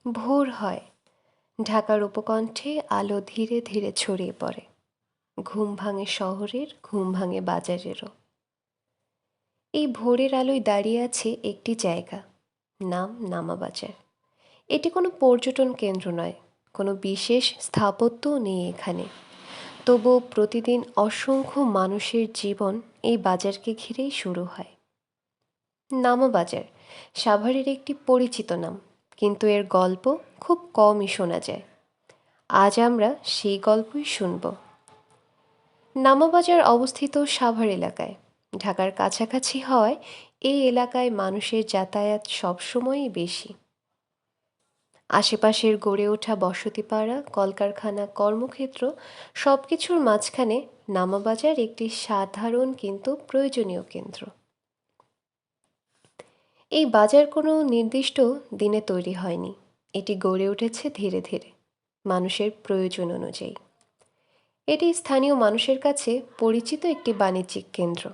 ভোর হয়, ঢাকার উপকণ্ঠে আলো ধীরে ধীরে ছড়িয়ে পড়ে। ঘুম ভাঙে শহরের, ঘুম ভাঙে বাজারেরও। এই ভোরের আলোয় দাঁড়িয়ে আছে একটি জায়গা, নাম নামাবাজার। এটি কোনো পর্যটন কেন্দ্র নয়, কোনো বিশেষ স্থাপত্যও নেই এখানে। তবুও প্রতিদিন অসংখ্য মানুষের জীবন এই বাজারকে ঘিরেই শুরু হয়। নামাবাজার সাভারের একটি পরিচিত নাম, কিন্তু এর গল্প খুব কমই শোনা যায়। আজ আমরা সেই গল্পই শুনব। নামাবাজার অবস্থিত সাভার এলাকায়। ঢাকার কাছাকাছি হওয়ায় এই এলাকায় মানুষের যাতায়াত সবসময়ই বেশি। আশেপাশের গড়ে ওঠা বসতিপাড়া, কলকারখানা, কর্মক্ষেত্র সবকিছুর মাঝখানে নামাবাজার একটি সাধারণ কিন্তু প্রয়োজনীয় কেন্দ্র। এই বাজার কোনো নির্দিষ্ট দিনে তৈরি হয়নি, এটি গড়ে উঠেছে ধীরে ধীরে মানুষের প্রয়োজন অনুযায়ী। এটি স্থানীয় মানুষের কাছে পরিচিত একটি বাণিজ্যিক কেন্দ্র।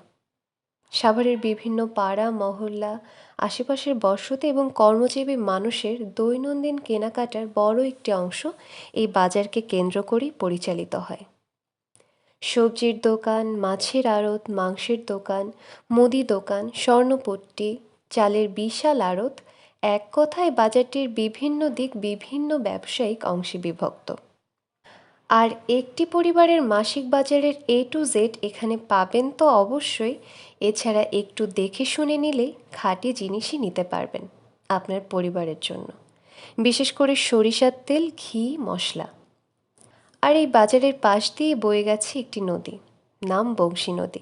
সাভারের বিভিন্ন পাড়া মহল্লা, আশেপাশের বসতি এবং কর্মজীবী মানুষের দৈনন্দিন কেনাকাটার বড় একটি অংশ এই বাজারকে কেন্দ্র করেই পরিচালিত হয়। সবজির দোকান, মাছের আড়ত, মাংসের দোকান, মুদি দোকান, স্বর্ণপট্টি, চালের বিশাল আড়ত, এক কথায় বাজারটির বিভিন্ন দিক বিভিন্ন ব্যবসায়িক অংশে বিভক্ত। আর একটি পরিবারের মাসিক বাজারের A to Z এখানে পাবেন তো অবশ্যই, এছাড়া একটু দেখে শুনে নিলেই খাঁটি জিনিসই নিতে পারবেন আপনার পরিবারের জন্য, বিশেষ করে সরিষার তেল, ঘি, মশলা। আর এই বাজারের পাশ দিয়ে বয়ে গেছে একটি নদী, নাম বংশী নদী।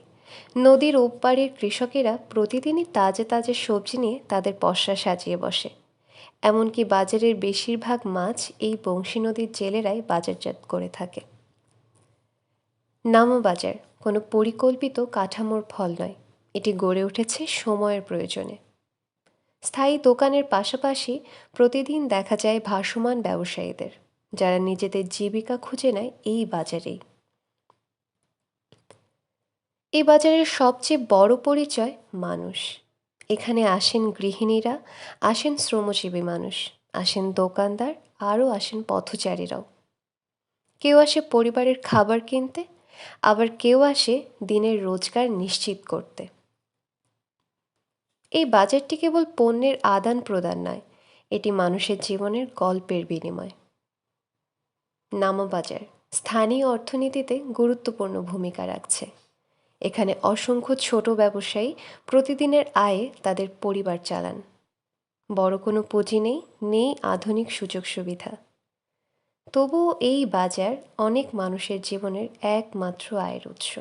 নদীর ওপারের কৃষকেরা প্রতিদিনই তাজা তাজা সবজি নিয়ে তাদের পসরা সাজিয়ে বসে। এমনকি বাজারের বেশিরভাগ মাছ এই বংশী নদীর জেলেরাই বাজারজাত করে থাকে। নামাবাজার কোনো পরিকল্পিত কাঠামোর ফল নয়, এটি গড়ে উঠেছে সময়ের প্রয়োজনে। স্থায়ী দোকানের পাশাপাশি প্রতিদিন দেখা যায় ভাসমান ব্যবসায়ীদের, যারা নিজেদের জীবিকা খুঁজে নেয় এই বাজারেই। এই বাজারের সবচেয়ে বড় পরিচয় মানুষ। এখানে আসেন গৃহিণীরা, আসেন শ্রমজীবী মানুষ, আসেন দোকানদার, আরও আসেন পথচারীরাও। কেউ আসে পরিবারের খাবার কিনতে, আবার কেউ আসে দিনের রোজগার নিশ্চিত করতে। এই বাজারটি কেবল পণ্যের আদান প্রদান নয়, এটি মানুষের জীবনের গল্পের বিনিময়। নামাবাজার স্থানীয় অর্থনীতিতে গুরুত্বপূর্ণ ভূমিকা রাখছে। এখানে অসংখ্য ছোট ব্যবসায়ী প্রতিদিনের আয়ে তাদের পরিবার চালান। বড় কোনো পুঁজি নেই, নেই আধুনিক সুযোগ সুবিধা। তবুও এই বাজার অনেক মানুষের জীবনের একমাত্র আয়ের উৎস।